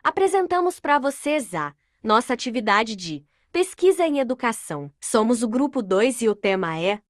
Apresentamos para vocês nossa atividade de pesquisa em educação. Somos o grupo 2 e o tema é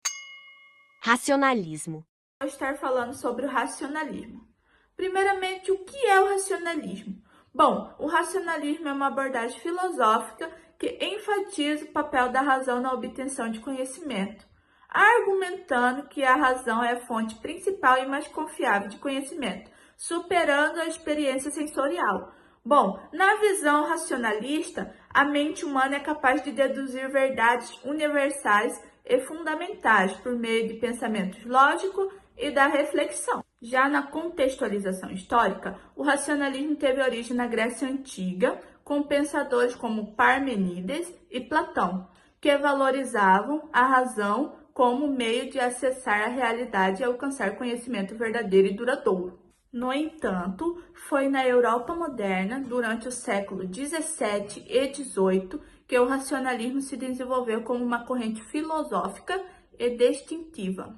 racionalismo. Vou estar falando sobre o racionalismo. Primeiramente, o que é o racionalismo? Bom, o racionalismo é uma abordagem filosófica que enfatiza o papel da razão na obtenção de conhecimento, argumentando que a razão é a fonte principal e mais confiável de conhecimento, superando a experiência sensorial. Bom, na visão racionalista, a mente humana é capaz de deduzir verdades universais e fundamentais por meio de pensamentos lógicos e da reflexão. Já na contextualização histórica, o racionalismo teve origem na Grécia Antiga, com pensadores como Parmênides e Platão, que valorizavam a razão como meio de acessar a realidade e alcançar conhecimento verdadeiro e duradouro. No entanto, foi na Europa moderna, durante o século 17 e 18, que o racionalismo se desenvolveu como uma corrente filosófica e distintiva.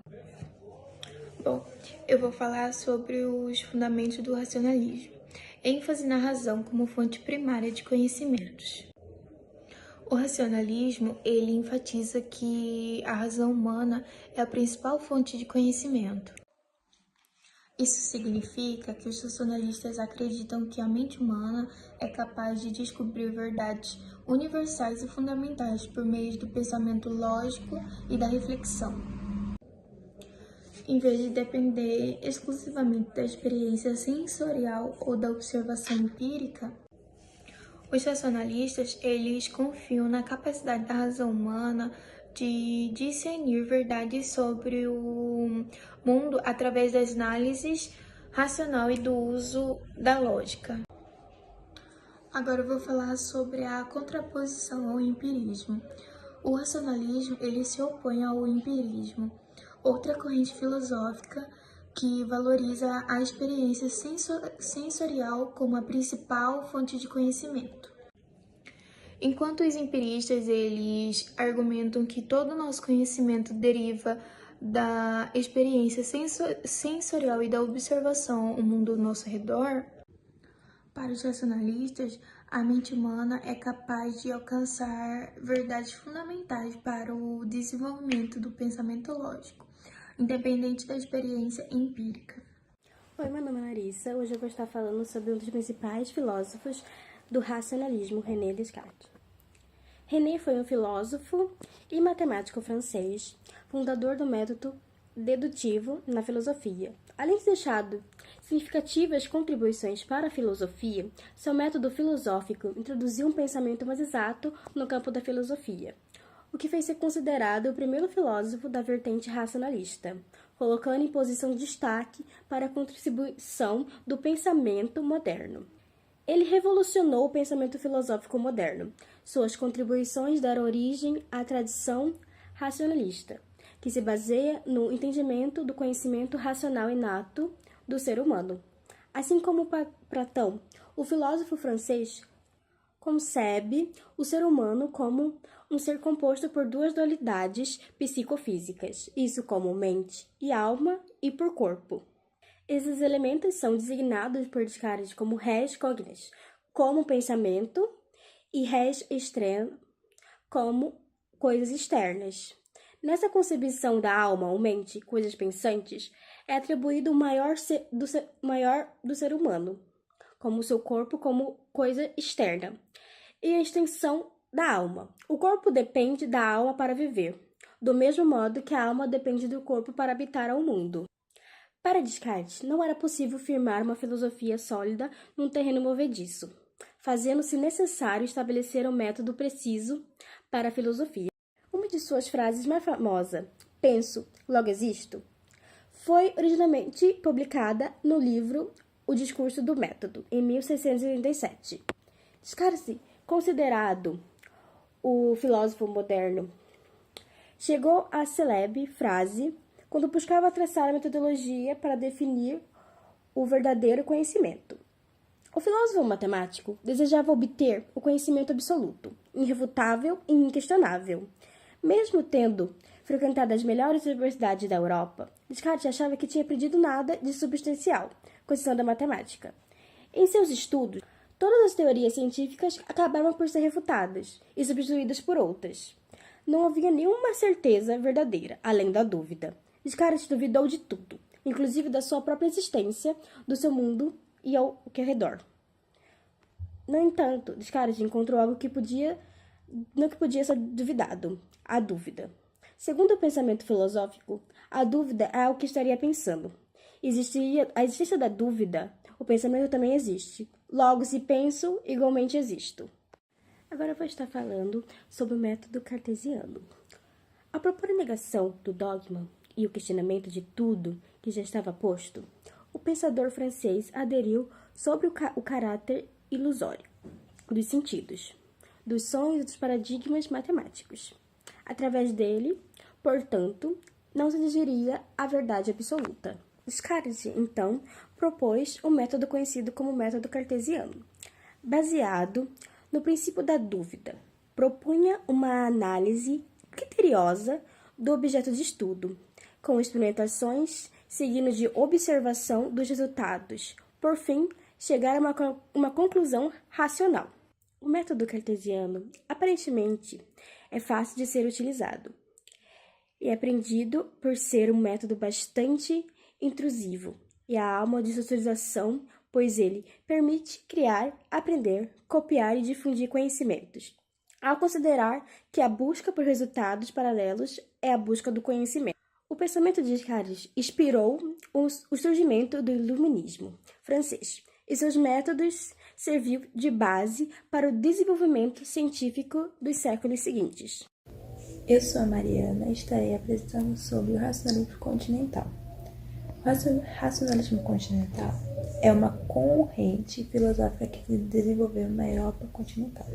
Bom, eu vou falar sobre os fundamentos do racionalismo. ênfase na razão como fonte primária de conhecimentos. O racionalismo, ele enfatiza que a razão humana é a principal fonte de conhecimento. Isso significa que os racionalistas acreditam que a mente humana é capaz de descobrir verdades universais e fundamentais por meio do pensamento lógico e da reflexão, em vez de depender exclusivamente da experiência sensorial ou da observação empírica. Os racionalistas, eles confiam na capacidade da razão humana de discernir verdades sobre o mundo através das análises racional e do uso da lógica. Agora eu vou falar sobre a contraposição ao empirismo. O racionalismo, ele se opõe ao empirismo, outra corrente filosófica que valoriza a experiência sensorial como a principal fonte de conhecimento. Enquanto os empiristas, eles argumentam que todo o nosso conhecimento deriva da experiência sensorial e da observação do mundo ao nosso redor, para os racionalistas, a mente humana é capaz de alcançar verdades fundamentais para o desenvolvimento do pensamento lógico, independente da experiência empírica. Oi, meu nome é Larissa. Hoje eu vou estar falando sobre um dos principais filósofos do racionalismo, René Descartes. René foi um filósofo e matemático francês, fundador do método dedutivo na filosofia. Além de deixado significativas contribuições para a filosofia, seu método filosófico introduziu um pensamento mais exato no campo da filosofia, o que fez ser considerado o primeiro filósofo da vertente racionalista, colocando em posição de destaque para a contribuição do pensamento moderno. Ele revolucionou o pensamento filosófico moderno. Suas contribuições deram origem à tradição racionalista, que se baseia no entendimento do conhecimento racional inato do ser humano. Assim como Platão, o filósofo francês concebe o ser humano como um ser composto por duas dualidades psicofísicas, isso como mente e alma e por corpo. Esses elementos são designados por Descartes como res cognitus, como pensamento, e res externo, como coisas externas. Nessa concepção da alma ou mente, coisas pensantes, é atribuído o maior do ser humano, como seu corpo como coisa externa, e a extensão da alma. O corpo depende da alma para viver, do mesmo modo que a alma depende do corpo para habitar ao mundo. Para Descartes, não era possível firmar uma filosofia sólida num terreno movediço, fazendo-se necessário estabelecer um método preciso para a filosofia. Uma de suas frases mais famosa, penso, logo existo, foi originalmente publicada no livro O Discurso do Método, em 1687. Descartes, considerado o filósofo moderno, chegou à célebre frase quando buscava traçar a metodologia para definir o verdadeiro conhecimento. O filósofo matemático desejava obter o conhecimento absoluto, irrefutável e inquestionável. Mesmo tendo frequentado as melhores universidades da Europa, Descartes achava que tinha aprendido nada de substancial, com exceção da matemática. Em seus estudos, Todas as teorias científicas acabaram por ser refutadas e substituídas por outras. Não havia nenhuma certeza verdadeira, além da dúvida. Descartes duvidou de tudo, inclusive da sua própria existência, do seu mundo e ao que ao redor. No entanto, Descartes encontrou algo que podia ser duvidado: a dúvida. Segundo o pensamento filosófico, a dúvida é o que estaria pensando. A existência da dúvida, o pensamento também existe. Logo, se penso, igualmente existo. Agora eu vou estar falando sobre o método cartesiano. Ao propor a negação do dogma e o questionamento de tudo que já estava posto, o pensador francês aderiu sobre o caráter ilusório dos sentidos, dos sonhos e dos paradigmas matemáticos. Através dele, portanto, não se exigiria a verdade absoluta. Descartes, então, propôs o método conhecido como método cartesiano, baseado no princípio da dúvida. Propunha uma análise criteriosa do objeto de estudo, com experimentações seguindo de observação dos resultados, por fim, chegar a uma conclusão racional. O método cartesiano, aparentemente, é fácil de ser utilizado e é aprendido por ser um método bastante intrusivo e a alma de socialização, pois ele permite criar, aprender, copiar e difundir conhecimentos, ao considerar que a busca por resultados paralelos é a busca do conhecimento. O pensamento de Descartes inspirou o surgimento do iluminismo francês, e seus métodos serviu de base para o desenvolvimento científico dos séculos seguintes. Eu sou a Mariana e estarei apresentando sobre o racionalismo continental. O racionalismo continental é uma corrente filosófica que se desenvolveu na Europa continental.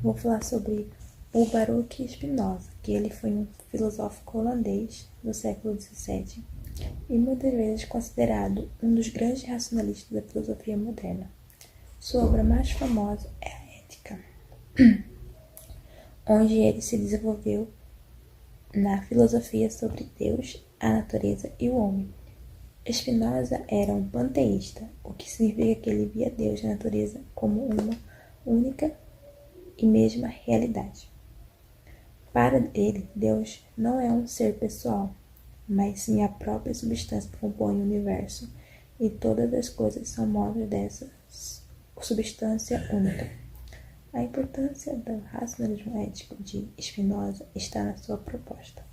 Vou falar sobre o Baruch Spinoza, que ele foi um filósofo holandês do século XVII e muitas vezes considerado um dos grandes racionalistas da filosofia moderna. Sua obra mais famosa é a Ética, onde ele se desenvolveu na filosofia sobre Deus, a natureza e o homem. Spinoza era um panteísta, o que significa que ele via Deus e a natureza como uma única e mesma realidade. Para ele, Deus não é um ser pessoal, mas sim a própria substância que compõe o universo, e todas as coisas são móveis dessa substância única. A importância do racionalismo ético de Spinoza está na sua proposta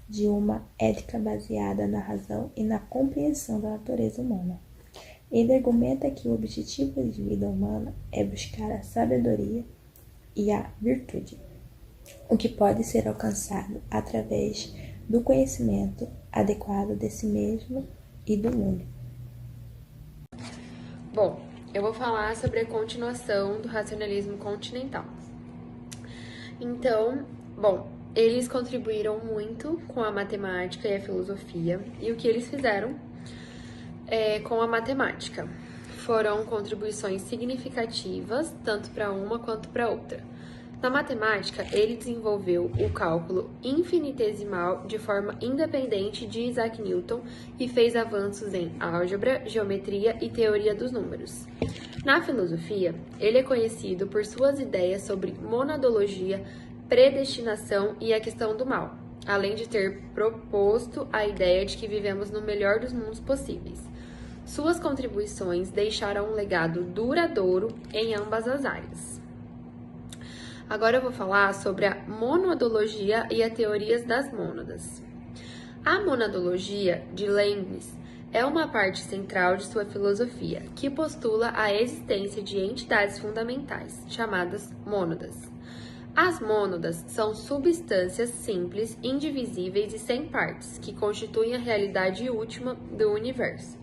de uma ética baseada na razão e na compreensão da natureza humana. Ele argumenta que o objetivo de vida humana é buscar a sabedoria e a virtude, o que pode ser alcançado através do conhecimento adequado de si mesmo e do mundo. Bom, eu vou falar sobre a continuação do racionalismo continental. Então, eles contribuíram muito com a matemática e a filosofia, e o que eles fizeram com a matemática foram contribuições significativas, tanto para uma quanto para outra. Na matemática, ele desenvolveu o cálculo infinitesimal de forma independente de Isaac Newton e fez avanços em álgebra, geometria e teoria dos números. Na filosofia, ele é conhecido por suas ideias sobre monadologia, predestinação e a questão do mal, além de ter proposto a ideia de que vivemos no melhor dos mundos possíveis. Suas contribuições deixaram um legado duradouro em ambas as áreas. Agora eu vou falar sobre a monadologia e as teorias das mônadas. A monadologia de Leibniz é uma parte central de sua filosofia, que postula a existência de entidades fundamentais, chamadas mônadas. As mônadas são substâncias simples, indivisíveis e sem partes, que constituem a realidade última do universo.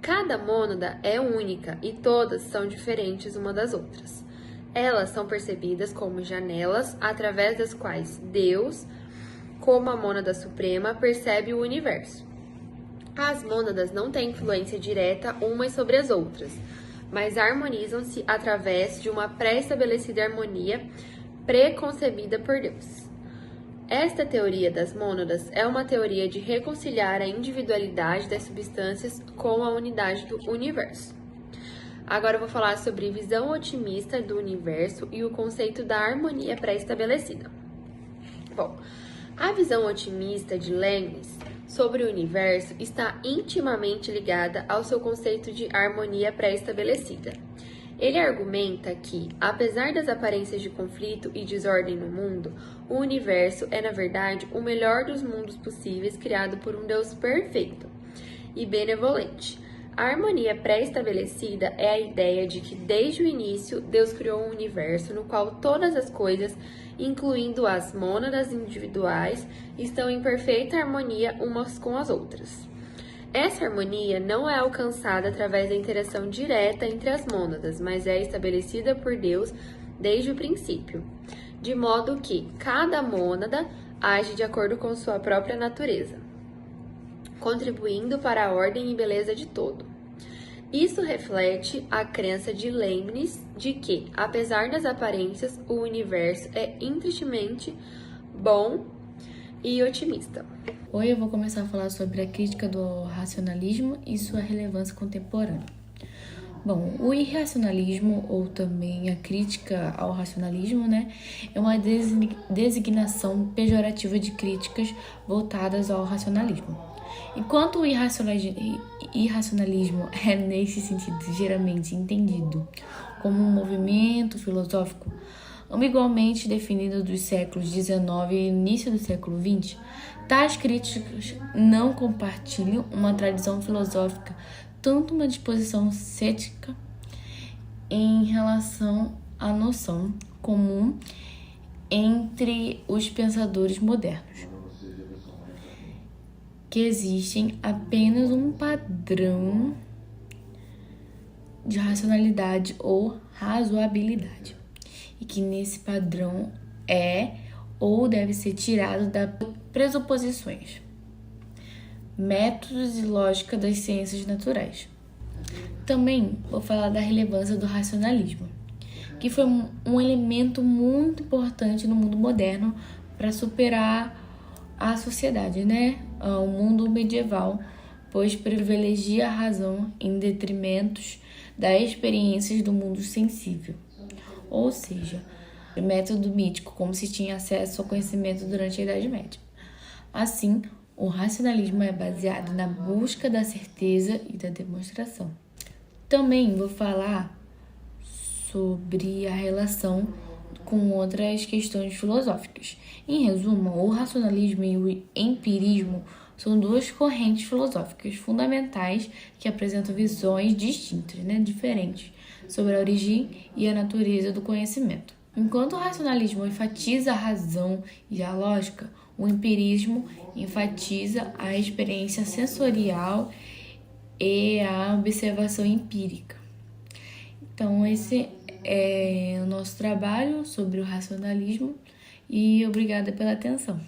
Cada mônada é única e todas são diferentes uma das outras. Elas são percebidas como janelas através das quais Deus, como a mônada suprema, percebe o universo. As mônadas não têm influência direta umas sobre as outras, mas harmonizam-se através de uma pré-estabelecida harmonia preconcebida por Deus. Esta teoria das mônadas é uma teoria de reconciliar a individualidade das substâncias com a unidade do universo. Agora eu vou falar sobre visão otimista do universo e o conceito da harmonia pré-estabelecida. Bom, a visão otimista de Leibniz sobre o universo está intimamente ligada ao seu conceito de harmonia pré-estabelecida. Ele argumenta que, apesar das aparências de conflito e desordem no mundo, o universo é, na verdade, o melhor dos mundos possíveis criado por um Deus perfeito e benevolente. A harmonia pré-estabelecida é a ideia de que, desde o início, Deus criou um universo no qual todas as coisas, incluindo as mônadas individuais, estão em perfeita harmonia umas com as outras. Essa harmonia não é alcançada através da interação direta entre as mônadas, mas é estabelecida por Deus desde o princípio, de modo que cada mônada age de acordo com sua própria natureza, contribuindo para a ordem e beleza de todo. Isso reflete a crença de Leibniz de que, apesar das aparências, o universo é intrinsecamente bom e otimista. Hoje eu vou começar a falar sobre a crítica do racionalismo e sua relevância contemporânea. Bom, o irracionalismo, ou também a crítica ao racionalismo, é uma designação pejorativa de críticas voltadas ao racionalismo. Enquanto o irracionalismo é, nesse sentido, geralmente entendido como um movimento filosófico ambiguamente definido dos séculos XIX e início do século XX, tais críticas não compartilham uma tradição filosófica, tanto uma disposição cética em relação à noção comum entre os pensadores modernos, que existem apenas um padrão de racionalidade ou razoabilidade, e que nesse padrão é ou deve ser tirado das pressuposições, métodos e lógica das ciências naturais. Também vou falar da relevância do racionalismo, que foi um elemento muito importante no mundo moderno para superar a sociedade, o mundo medieval, pois privilegia a razão em detrimento das experiências do mundo sensível. Ou seja, o método mítico, como se tinha acesso ao conhecimento durante a Idade Média. Assim, o racionalismo é baseado na busca da certeza e da demonstração. Também vou falar sobre a relação com outras questões filosóficas. Em resumo, o racionalismo e o empirismo são duas correntes filosóficas fundamentais que apresentam visões distintas, diferentes, sobre a origem e a natureza do conhecimento. Enquanto o racionalismo enfatiza a razão e a lógica, o empirismo enfatiza a experiência sensorial e a observação empírica. Então, esse é o nosso trabalho sobre o racionalismo e obrigada pela atenção.